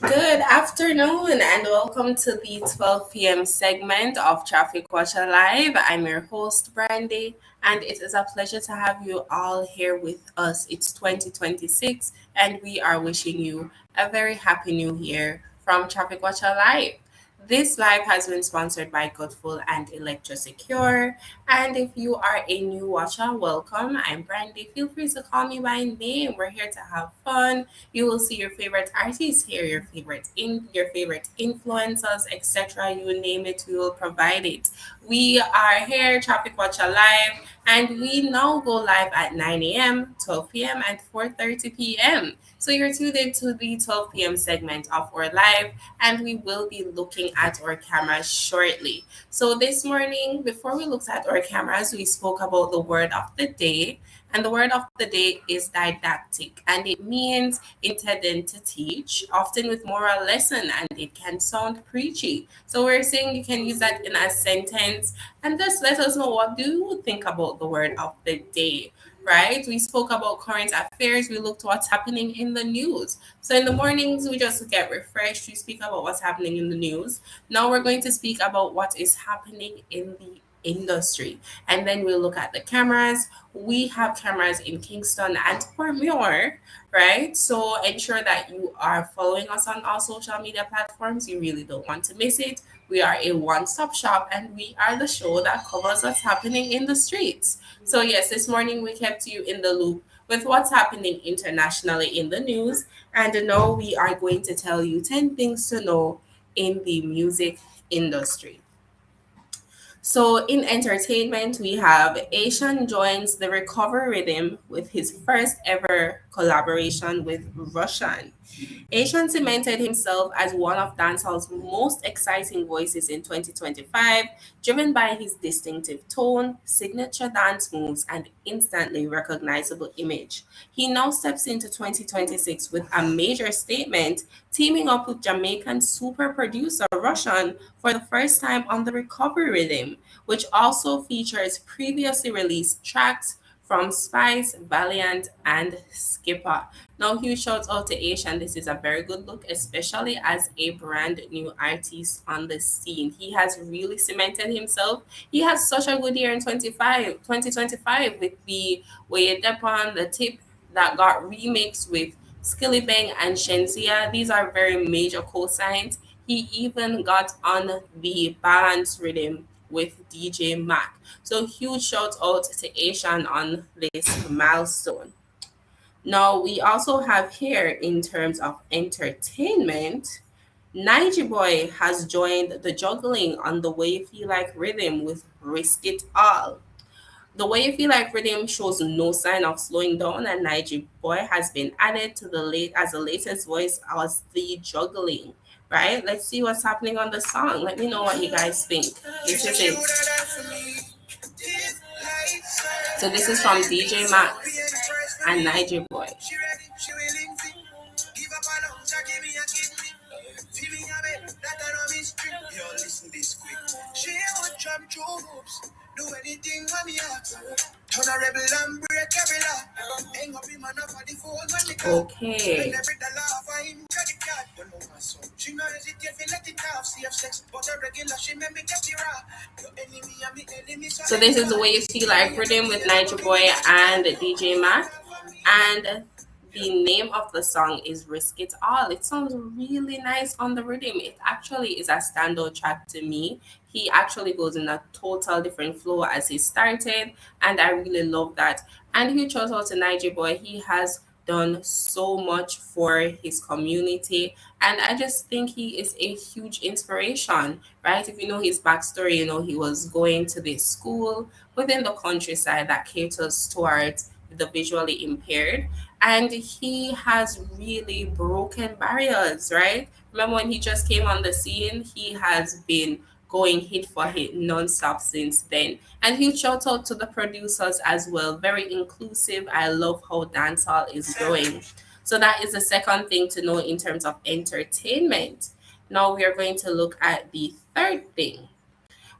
Good afternoon and welcome to the 12 p.m. segment of Traffic Watcha Live. I'm your host, Brandy, and it is a pleasure to have you all here with us. It's 2026, and we are wishing you a very happy new year from Traffic Watcha Live. This live has been sponsored by Godful and Electrosecure. And if you are a new watcher, welcome. I'm Brandy. Feel free to call me by name. We're here to have fun. You will see your favorite artists here, your favorite influencers, etc. You name it, we will provide it. We are here, Traffic Watcher Live, and we now go live at 9 a.m., 12 p.m., and 4:30 p.m. So you're tuned into the 12 p.m. segment of our live, and we will be looking at our cameras shortly. So this morning, before we looked at our cameras, we spoke about the word of the day. And the word of the day is didactic, and it means intended to teach, often with moral lesson, and it can sound preachy. So we're saying you can use that in a sentence, and just let us know what do you think about the word of the day. Right? We spoke about current affairs. We looked what's happening in the news. So in the mornings, we just get refreshed. We speak about what's happening in the news. Now we're going to speak about what is happening in the industry. And then we'll look at the cameras. We have cameras in Kingston and Portmore, right? So ensure that you are following us on all social media platforms. You really don't want to miss it. We are a one stop shop and we are the show that covers what's happening in the streets. So, yes, this morning we kept you in the loop with what's happening internationally in the news. And now we are going to tell you 10 things to know in the music industry. So in entertainment, we have Asian joins the recovery rhythm with his first ever collaboration with Russian. Asian cemented himself as one of dancehall's most exciting voices in 2025, driven by his distinctive tone, signature dance moves, and instantly recognizable image. He now steps into 2026 with a major statement, teaming up with Jamaican super producer Russian for the first time on the Recovery Rhythm, which also features previously released tracks from Spice, Valiant, and Skipper. Now, huge shout out to Asian. This is a very good look, especially as a brand new artist on the scene. He has really cemented himself. He has such a good year in 2025 with the Way Depan, the tip that got remixed with Skilly Bang and Shenzia. These are very major cosigns. He even got on the balance rhythm with DJ Mac. So huge shout out to Asian on this milestone. Now we also have here in terms of entertainment, Nige Boy has joined the juggling on the Way You Feel Like rhythm with Risk It All. The Way You Feel Like rhythm shows no sign of slowing down, and Nige Boy has been added to the late as the latest voice as the juggling. Right? Let's see what's happening on the song. Let me know what you guys think. This is it. So this is from DJ Max and Niger Boy. Okay. So this is the Way You Feel Like rhythm with Niger Boy and DJ Mac. And the name of the song is Risk It All. It sounds really nice on the rhythm. It actually is a standout track to me. He actually goes in a total different flow as he started, and I really love that. And huge shout out to Niger Boy. He has done so much for his community, and I just think he is a huge inspiration, right? If you know his backstory, you know he was going to this school within the countryside that caters towards the visually impaired, and he has really broken barriers, right? Remember when he just came on the scene, he has been going hit for hit non-stop since then. And huge shout out to the producers as well. Very inclusive. I love how dancehall is growing. So that is the second thing to know in terms of entertainment. Now we are going to look at the third thing.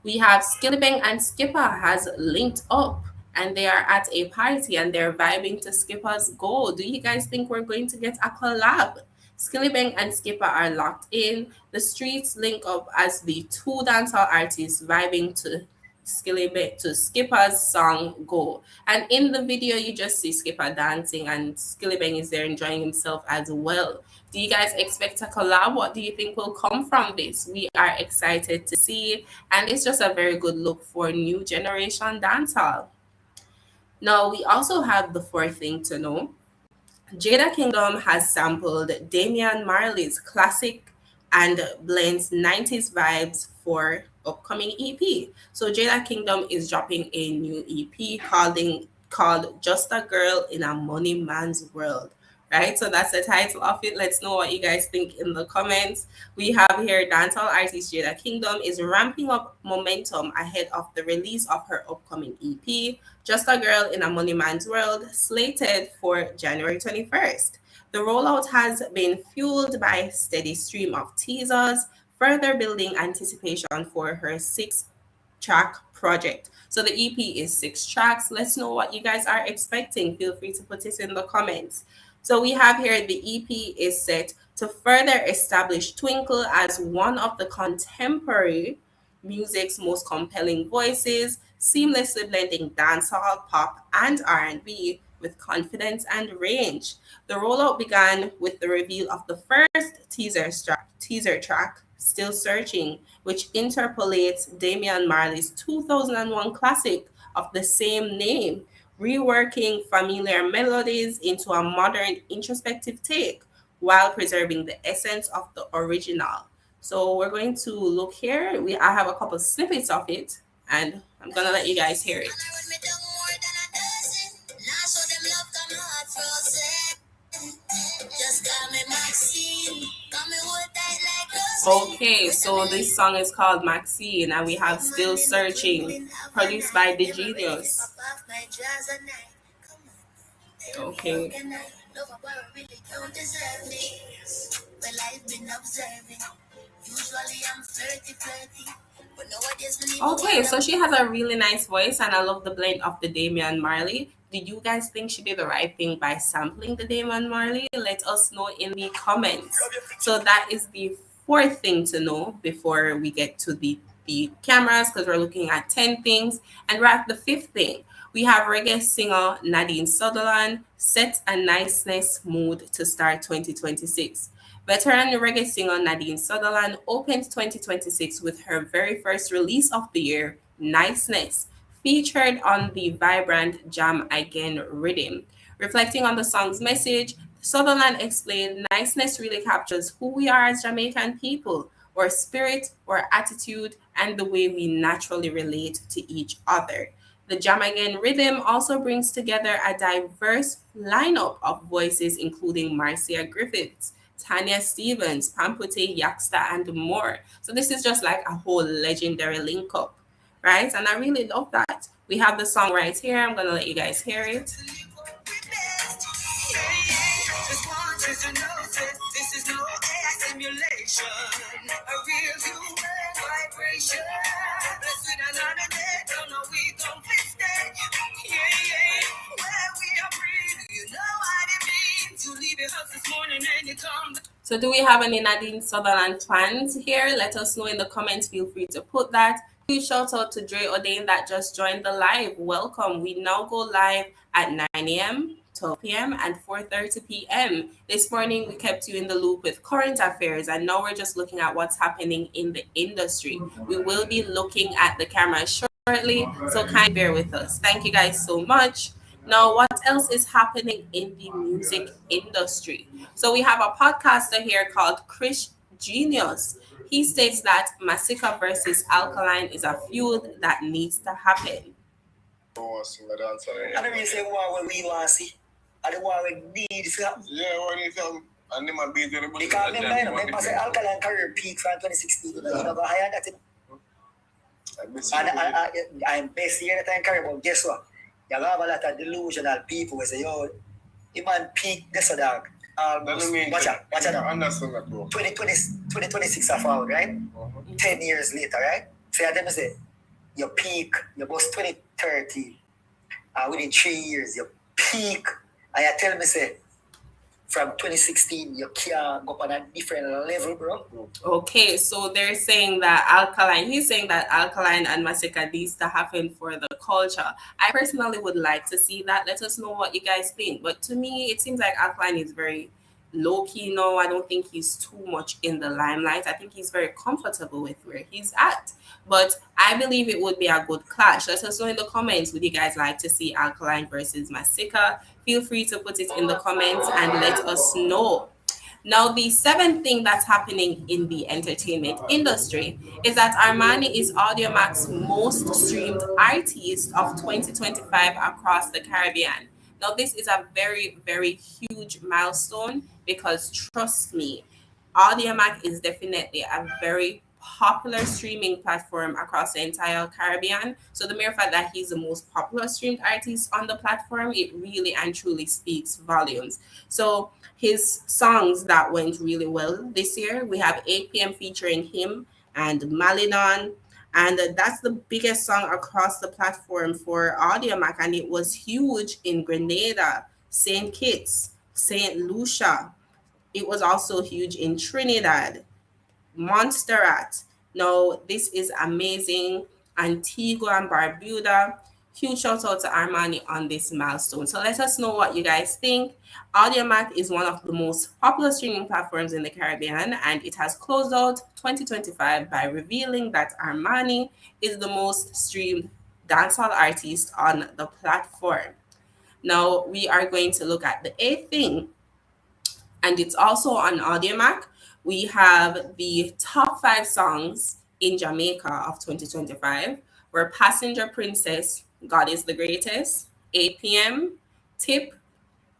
We have Skillibeng and Skipper has linked up. and they are at a party and they're vibing to Skipper's Go. Do you guys think we're going to get a collab? Skillibeng and Skipper are locked in. The streets link up as the two dancehall artists vibing to Skipper's song Go. And in the video, you just see Skipper dancing and Skillibeng is there enjoying himself as well. Do you guys expect a collab? What do you think will come from this? We are excited to see, and it's just a very good look for new generation dancehall. Now, we also have the fourth thing to know. Jada Kingdom has sampled Damian Marley's classic and blends 90s vibes for upcoming EP. So Jada Kingdom is dropping a new EP called Just a Girl in a Money Man's World. Right? So that's the title of it. Let's know what you guys think in the comments. We have here dancehall artist Jada Kingdom is ramping up momentum ahead of the release of her upcoming EP, Just a Girl in a Money Man's World, slated for January 21st. The rollout has been fueled by a steady stream of teasers, further building anticipation for her six-track project. So the EP is 6 tracks. Let's know what you guys are expecting. Feel free to put it in the comments. So we have here the EP is set to further establish Twinkle as one of the contemporary music's most compelling voices, seamlessly blending dancehall, pop, and R&B with confidence and range. The rollout began with the reveal of the first teaser track, Still Searching, which interpolates Damian Marley's 2001 classic of the same name, reworking familiar melodies into a modern introspective take while preserving the essence of the original. So we're going to look here. I have a couple snippets of it, and I'm gonna let you guys hear it. Okay, so this song is called Maxine, and we have Still Searching, produced by The Genius. Okay. Okay, so she has a really nice voice, and I love the blend of the Damian Marley. Did you guys think she did the right thing by sampling the Damian Marley? Let us know in the comments. So that is the fourth thing to know before we get to the cameras, because we're looking at 10 things. And we're at the fifth thing. We have reggae singer Nadine Sutherland set a niceness mood to start 2026. Veteran reggae singer Nadine Sutherland opens 2026 with her very first release of the year, Niceness, featured on the vibrant Jam Again rhythm. Reflecting on the song's message, Sutherland explained niceness really captures who we are as Jamaican people, our spirit, our attitude, and the way we naturally relate to each other. The Jam Again rhythm also brings together a diverse lineup of voices, including Marcia Griffiths, Tanya Stevens, Pampute Yaksta, and more. So this is just like a whole legendary link up, right? And I really love that. We have the song right here. I'm gonna let you guys hear it. So do we have any Nadine Sutherland fans here? Let us know in the comments. Feel free to put that. Huge shout out to Dre O'Dane that just joined the live. Welcome. We now go live at 9 a.m., 12 p.m., and 4:30 p.m. This morning, we kept you in the loop with current affairs, and now we're just looking at what's happening in the industry. We will be looking at the camera shortly, so kindly bear with us. Thank you guys so much. Now, what else is happening in the music industry? So we have a podcaster here called Chris Genius. He states that Masika versus Alkaline is a feud that needs to happen. I don't really say what we want to see. I don't want to need to happen. Yeah, what need to happen. And they might be doing it. Because I say Alkaline career peak from 2016. You know, go higher than that. And I'm best year that I career, but guess what? You have a lot of delusional people who say, yo, the man peak this or that. Watcha. 2026 are forward, right? 10 years later, right? So I say, your peak, your boss 2030, And within 3 years, you peak. And you tell me, say, from 2016, you can't go up on a different level, bro. Okay, so they're saying that Alkaline, he's saying that Alkaline and Masika needs to happen for the culture. I personally would like to see that. Let us know what you guys think. But to me, it seems like Alkaline is very low key now. I don't think he's too much in the limelight. I think he's very comfortable with where he's at. But I believe it would be a good clash. Let us know in the comments. Would you guys like to see Alkaline versus Masika? Feel free to put it in the comments and let us know. Now, the seventh thing that's happening in the entertainment industry is that Armani is Audiomac's most streamed artist of 2025 across the Caribbean. Now, this is a very, very huge milestone because trust me, Audiomack is definitely a very popular streaming platform across the entire Caribbean. So the mere fact that he's the most popular streamed artist on the platform, it really and truly speaks volumes. So his songs that went really well this year, we have 8 p.m. featuring him and Malidon. And that's the biggest song across the platform for Audiomack. And it was huge in Grenada, St. Kitts, St. Lucia. It was also huge in Trinidad, Montserrat. Now, this is amazing. Antigua and Barbuda. Huge shout out to Armani on this milestone. So let us know what you guys think. Audiomack is one of the most popular streaming platforms in the Caribbean, and it has closed out 2025 by revealing that Armani is the most streamed dancehall artist on the platform. Now we are going to look at the eighth thing, and it's also on Audiomack. We have the top 5 songs in Jamaica of 2025, where Passenger Princess, God is the Greatest, 8 p.m., Tip,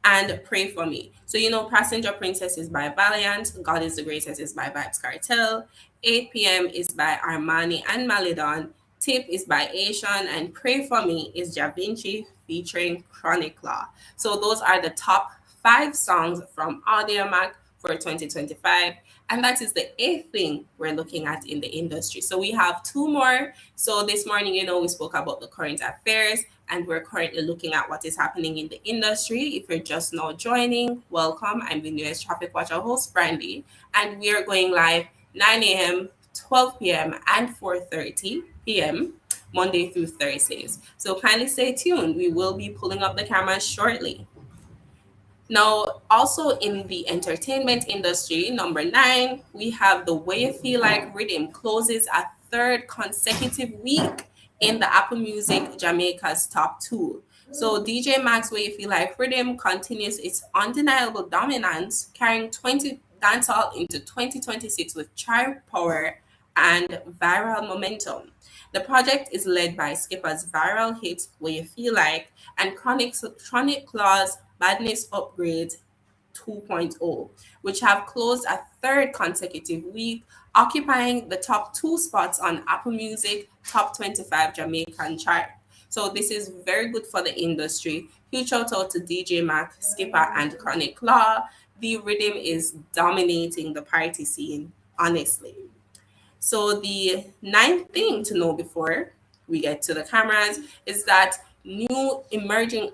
and Pray For Me. So, you know, Passenger Princess is by Valiant, God is the Greatest is by Vibes Cartel, 8 p.m. is by Armani and Malidon, Tip is by Asian, and Pray For Me is Ja Vinci featuring Chronic Law. So, those are the top 5 songs from Audiomack for 2025. And that is the eighth thing we're looking at in the industry. So we have 2 more. So this morning, you know, we spoke about the current affairs and we're currently looking at what is happening in the industry. If you're just now joining, welcome. I'm the newest Traffic Watcher host, Brandy, and we are going live 9 a.m., 12 p.m., and 4:30 p.m. Monday through Thursdays. So kindly stay tuned. We will be pulling up the cameras shortly. Now, also in the entertainment industry, number 9, we have The Way You Feel Like Rhythm closes a third consecutive week in the Apple Music Jamaica's top 2. So DJ Max Way You Feel Like Rhythm continues its undeniable dominance, carrying 20 dancehall into 2026 with chart power and viral momentum. The project is led by Skipper's viral hit Where You Feel Like and Chronic Claw's Badness Upgrade 2.0, which have closed a third consecutive week, occupying the top 2 spots on Apple Music Top 25 Jamaican chart. So this is very good for the industry. Huge shout out to DJ Mac, Skipper, and Chronic Law. The rhythm is dominating the party scene, honestly. So the ninth thing to know before we get to the cameras is that new emerging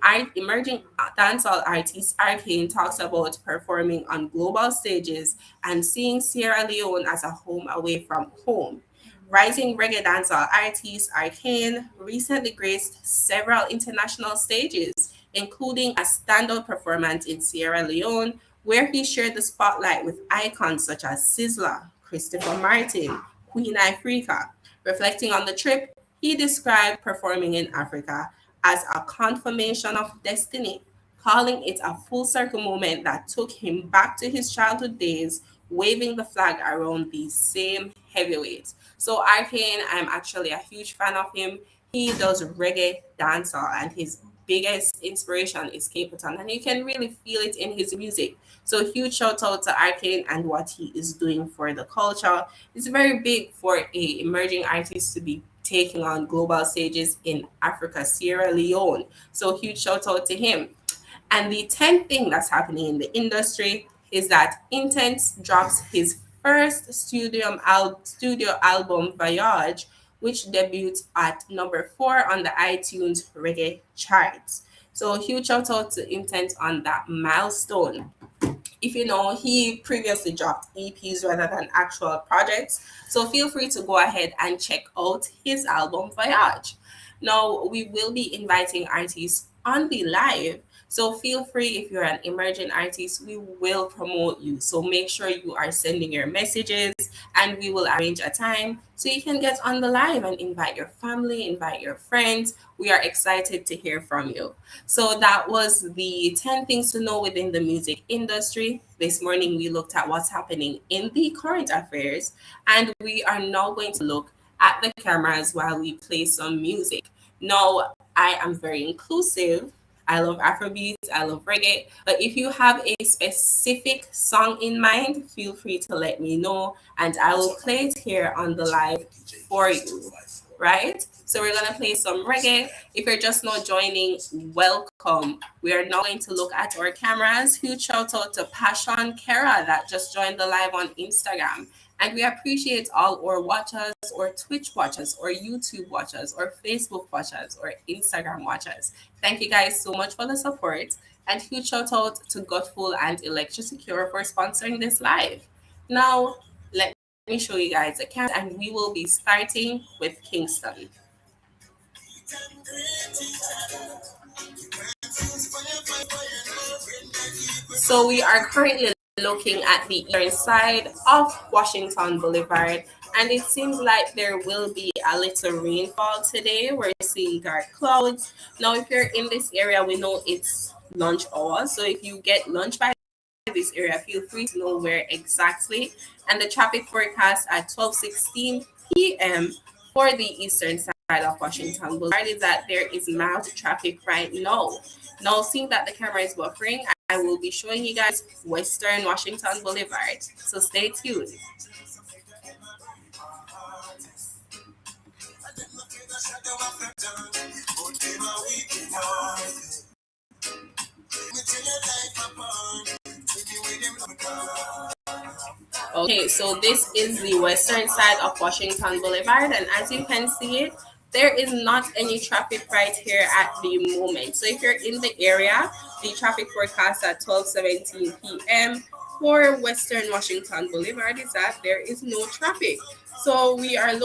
dancehall artist Arcane talks about performing on global stages and seeing Sierra Leone as a home away from home. Rising reggae dancehall artist Arcane recently graced several international stages, including a standout performance in Sierra Leone, where he shared the spotlight with icons such as Sizzla, Christopher Martin, Queen Ifrica. Reflecting on the trip, he described performing in Africa as a confirmation of destiny, calling it a full circle moment that took him back to his childhood days, waving the flag around these same heavyweights. So Arcane, I'm actually a huge fan of him. He does reggae dancehall, and his biggest inspiration is Capleton, and you can really feel it in his music. So huge shout out to Arcane and what he is doing for the culture. It's very big for a emerging artist to be taking on global stages in Africa, Sierra Leone. So huge shout out to him. And the 10th thing that's happening in the industry is that Intense drops his first studio album, Voyage, which debuted at number 4 on the iTunes reggae charts. So huge shout out to Intent on that milestone. If you know, he previously dropped EPs rather than actual projects. So feel free to go ahead and check out his album Voyage. Now, we will be inviting artists on the live. So feel free, if you're an emerging artist, we will promote you. So make sure you are sending your messages and we will arrange a time so you can get on the live and invite your family, invite your friends. We are excited to hear from you. So that was the 10 things to know within the music industry. This morning we looked at what's happening in the current affairs, and we are now going to look at the cameras while we play some music. Now, I am very inclusive. I love Afrobeats, I love reggae, but if you have a specific song in mind, feel free to let me know and I will play it here on the live for you, right? So we're gonna play some reggae. If you're just not joining, welcome. We are now going to look at our cameras. Huge shout out to Passion Kara that just joined the live on Instagram. And we appreciate all our watchers, or Twitch watchers, or YouTube watchers, or Facebook watchers, or Instagram watchers. Thank you guys so much for the support. And huge shout out to Godful and Electrosecure for sponsoring this live. Now, let me show you guys the camera, and we will be starting with Kingston. So we are currently looking at the eastern side of Washington Boulevard, and it seems like there will be a little rainfall today. We're seeing dark clouds. Now, if you're in this area, we know it's lunch hour, so if you get lunch by this area, feel free to know where exactly. And the traffic forecast at 12:16 p.m. for the eastern side of Washington Boulevard is that there is mild traffic right now. Now, seeing that the camera is buffering, I will be showing you guys Western Washington Boulevard. So stay tuned. Okay, so this is the western side of Washington Boulevard, and as you can see it, there is not any traffic right here at the moment. So if you're in the area, the traffic forecast at 12:17 p.m. for Western Washington Boulevard is that there is no traffic. So we are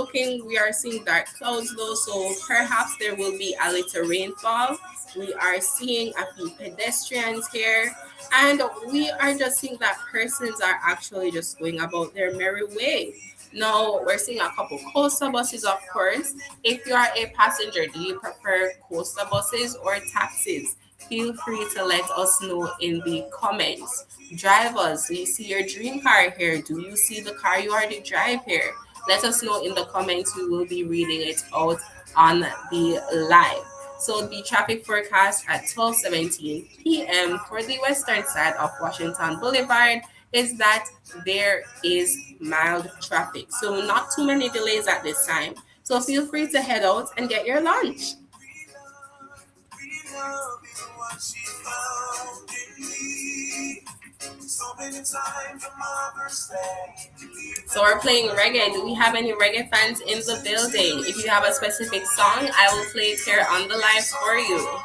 seeing dark clouds though, so perhaps there will be a little rainfall. We are seeing a few pedestrians here, and we are just seeing that persons are actually just going about their merry way. Now, we're seeing a couple coaster buses, of course. If you are a passenger, do you prefer coaster buses or taxis? Feel free to let us know in the comments. Drivers, do you see your dream car here? Do you see the car you already drive here? Let us know in the comments. We will be reading it out on the live. So the traffic forecast at 12:17 p.m. for the western side of Washington Boulevard is that there is mild traffic. So not too many delays at this time. So feel free to head out and get your lunch. So we're playing reggae. Do we have any reggae fans in the building? If you have a specific song, I will play it here on the live for you.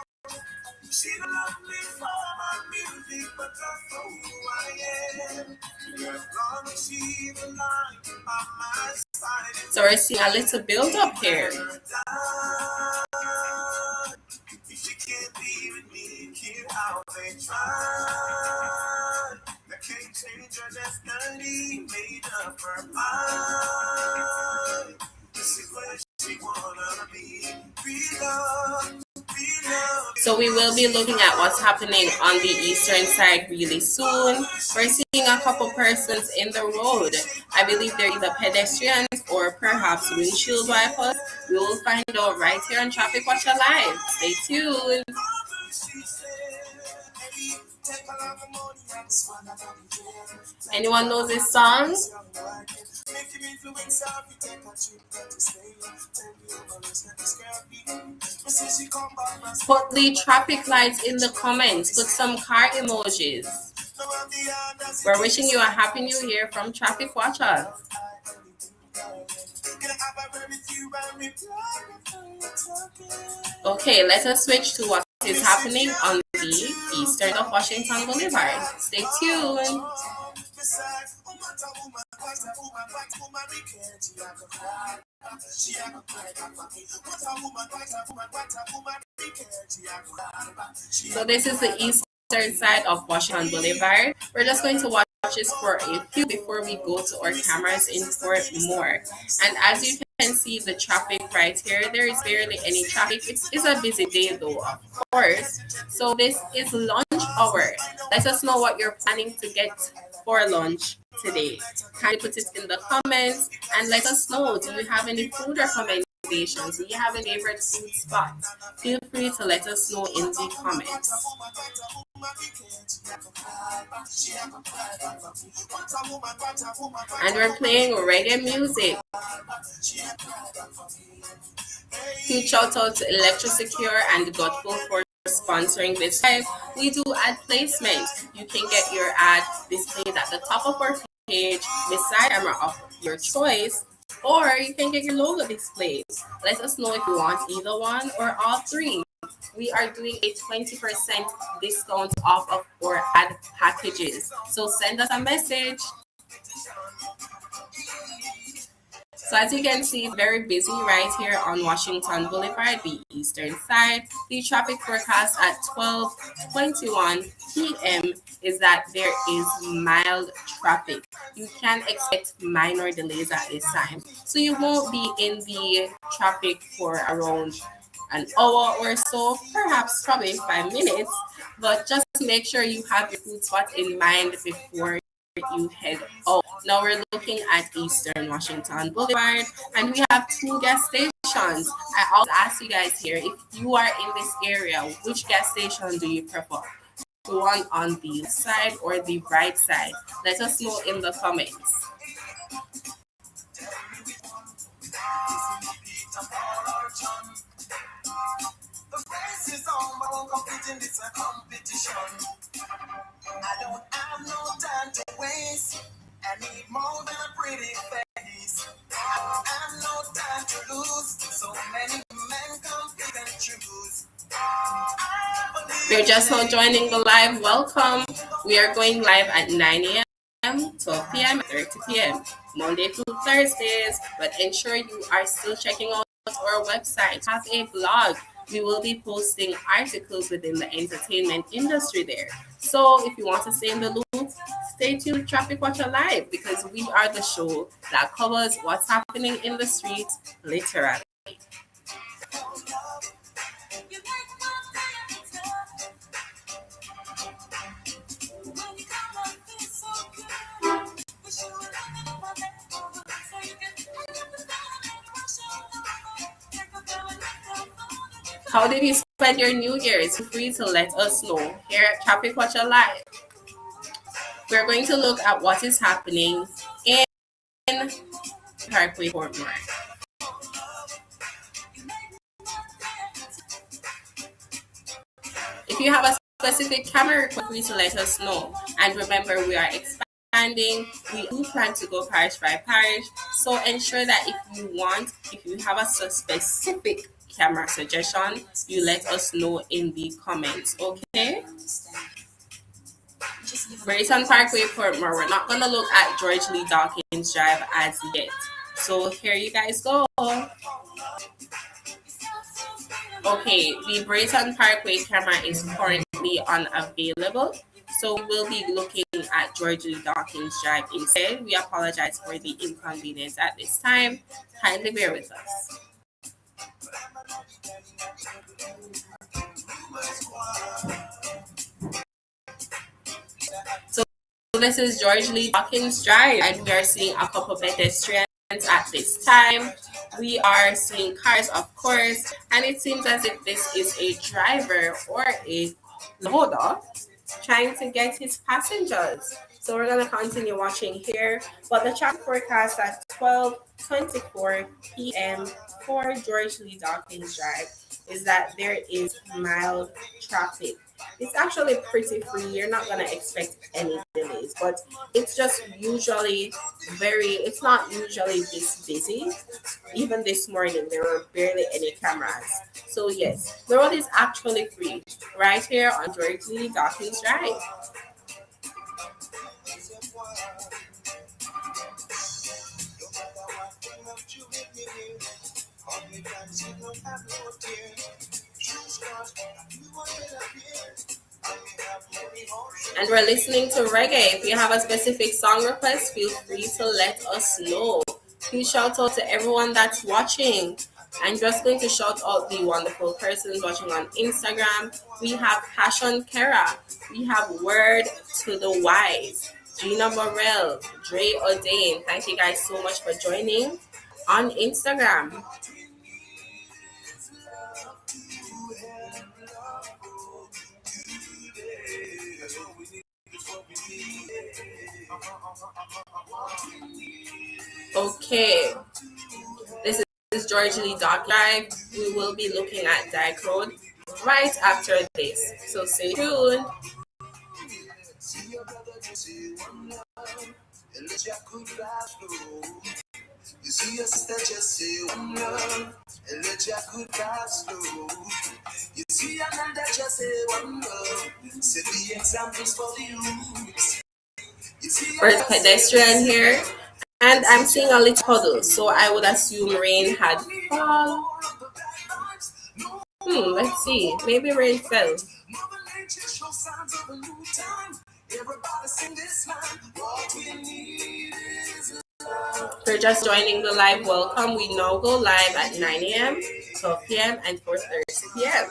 So we're seeing a little build up here. So we will be looking at what's happening on the eastern side really soon. We're seeing a couple persons in the road. I believe they're either pedestrians or perhaps windshield wipers. We will find out right here on Traffic Watcher Live. Stay tuned. Anyone knows this song? Put the traffic lights in the comments. Put some car emojis. We're wishing you a happy new year from Traffic Watcher. Okay, let us switch to what is happening on the eastern of Washington Boulevard. Stay tuned. So this is the eastern side of Washington Boulevard. We're just going to watch this for a few before we go to our cameras in for more. And as you can see the traffic right here, there is barely any traffic. It is a busy day though, of course. So this is lunch hour. Let us know what you're planning to get for lunch today. Kindly put it in the comments and let us know. Do you have any food recommendations? Do you have a favorite food spot? Feel free to let us know in the comments. And we're playing reggae music. Huge shout out to Electrosecure and Godful for sponsoring this live. We do ad placement. You can get your ad displayed at the top of our page beside camera of your choice, or you can get your logo displayed. Let us know if you want either one or all three. We are doing a 20% discount off of our ad packages. So send us a message. So as you can see, very busy right here on Washington Boulevard, the eastern side. The traffic forecast at 12:21 p.m. is that there is mild traffic. You can expect minor delays at this time. So you won't be in the traffic for around an hour or so, perhaps probably 5 minutes. But just make sure you have your food spot in mind before you head out. Now we're looking at Eastern Washington Boulevard, and we have two gas stations. I always ask you guys here, if you are in this area, which gas station do you prefer? The one on the left side or the right side? Let us know in the comments. I don't have no time to waste. I need more than a pretty face. I have no time to lose. So many men compete and choose. If you're just now joining the live, welcome. We are going live at 9 a.m., 12 p.m., 30 p.m., Monday through Thursdays. But ensure you are still checking out our website. Have a blog. We will be posting articles within the entertainment industry there. So if you want to stay in the loop, stay tuned to Traffic Watcher Live, because we are the show that covers what's happening in the streets, literally. How did you spend your New Year's? Feel free to let us know here at Traffic Watcher Live. We're going to look at what is happening in Parkway Portmore. If you have a specific camera request, please let us know. And remember, we are expanding. We do plan to go parish by parish. So ensure that if you have a specific camera suggestion, you let us know in the comments, okay? Brayton Parkway, Portmore. We're not going to look at George Lee Dawkins Drive as yet. So here you guys go. Okay, the Brayton Parkway camera is currently unavailable. So we'll be looking at George Lee Dawkins Drive instead. We apologize for the inconvenience at this time. Kindly bear with us. So this is George Lee Dawkins Drive, and we are seeing a couple pedestrians at this time. We are seeing cars, of course, and it seems as if this is a driver or a loader trying to get his passengers. So we're going to continue watching here. But the traffic forecast at 12:24 p.m. for George Lee Dawkins Drive is that there is mild traffic. It's actually pretty free. You're not gonna expect any delays, but it's just usually it's not usually this busy. Even this morning, there were barely any cameras. So yes, the road is actually free right here on George Lee Dawkins Drive. And we're listening to reggae. If you have a specific song request, feel free to let us know. Huge shout out to everyone that's watching. I'm just going to shout out the wonderful persons watching on Instagram. We have Passion Kara. We have Word to the Wise. Gina Morel. Dre O'Dane. Thank you guys so much for joining on Instagram. Okay, this is George Lee Dock Live. We will be looking at Dyke Road right after this. So stay tuned. You see your sister just say one love and let your good vibes flow. You see another just say one love. Set the examples for the youth. We're pedestrian here, and I'm seeing a little puddle, so I would assume rain had fallen. Let's see. Maybe rain fell. We're just joining the live. Welcome. We now go live at 9 a.m., 12 p.m., and 4:30 p.m.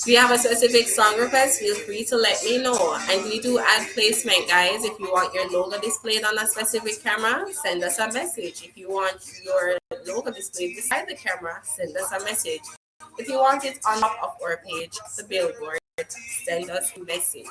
If you have a specific song request, feel free to let me know. And we do add placement, guys. If you want your logo displayed on a specific camera, send us a message. If you want your logo displayed beside the camera, send us a message. If you want it on top of our page, the billboard, send us a message.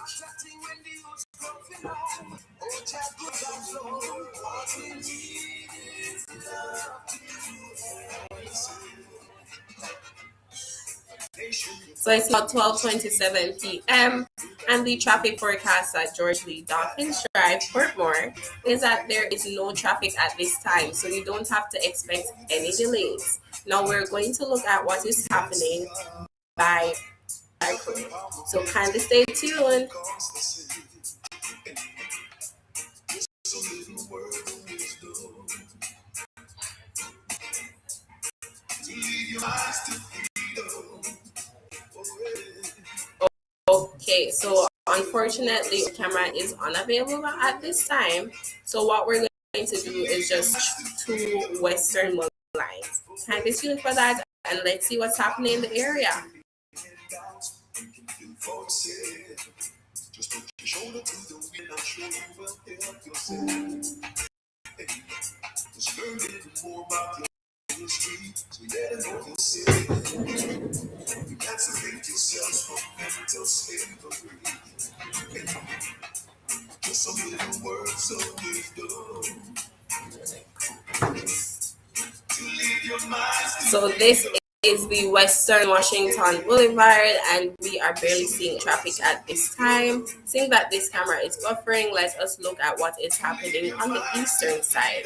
So it's now 12:27 p.m. and the traffic forecast at George Lee Dawkins Drive, Portmore, is that there is no traffic at this time, so you don't have to expect any delays. Now we're going to look at what is happening by crew. So kindly stay tuned. Okay, so unfortunately, the camera is unavailable at this time. So what we're going to do is just two Western lines. Kindly tune for that, and let's see what's happening in the area. So this is the Western Washington Boulevard, and we are barely seeing traffic at this time. Seeing that this camera is buffering, let us look at what is happening on the eastern side.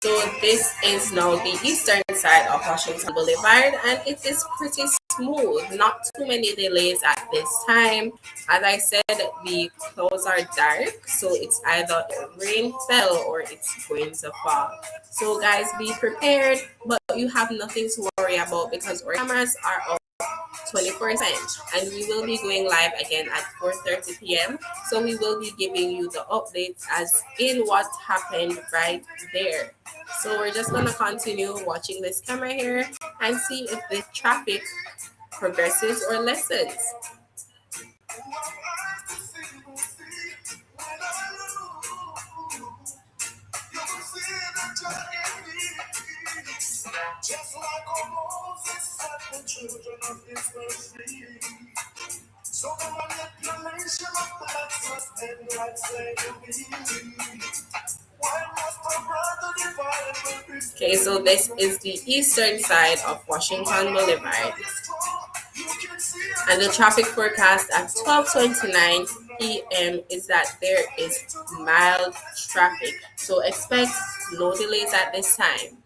So this is now the eastern side of Washington Boulevard, and it is pretty smooth. Not too many delays at this time. As I said, the clouds are dark, so it's either rain fell or it's going to fall. So guys, be prepared, but you have nothing to worry about because our cameras are up 24/7, and we will be going live again at 4:30 p.m. So we will be giving you the updates as in what happened right there. So we're just gonna continue watching this camera here and see if the traffic progresses or lessens. Just like Moses set the children of Israel free. So the manipulation of blacks must end like slavery. Okay, so this is the eastern side of Washington Boulevard. And the traffic forecast at 12:29 p.m. is that there is mild traffic. So expect no delays at this time.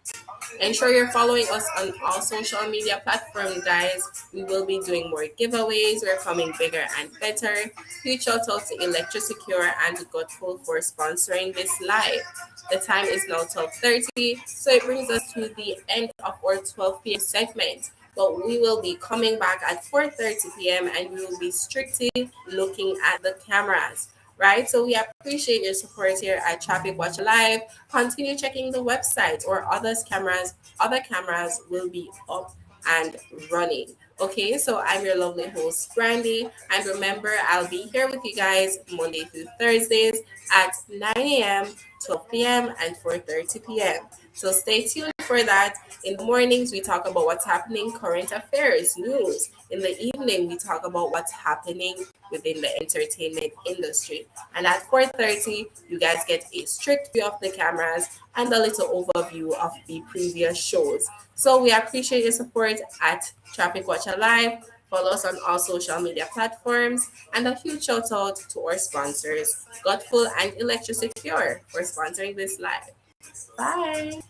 Ensure you're following us on all social media platforms, guys. We will be doing more giveaways. We're coming bigger and better. Huge shout out to Electro Secure and Godful for sponsoring this live. The time is now 12:30, so it brings us to the end of our 12 p.m. segment. But we will be coming back at 4:30 p.m. and we will be strictly looking at the cameras. Right, so we appreciate your support here at Traffic Watch Live. Continue checking the website or other cameras will be up and running. Okay, so I'm your lovely host Brandy, and remember I'll be here with you guys Monday through Thursdays at 9 a.m., 12 p.m., and 4:30 p.m. So stay tuned for that. In the mornings we talk about what's happening, current affairs, news. In the evening we talk about what's happening within the entertainment industry. And at 4:30, you guys get a strict view of the cameras and a little overview of the previous shows. So we appreciate your support at Traffic Watcher Live. Follow us on all social media platforms. And a huge shout out to our sponsors, Godful and Electro Secure, for sponsoring this live. Bye.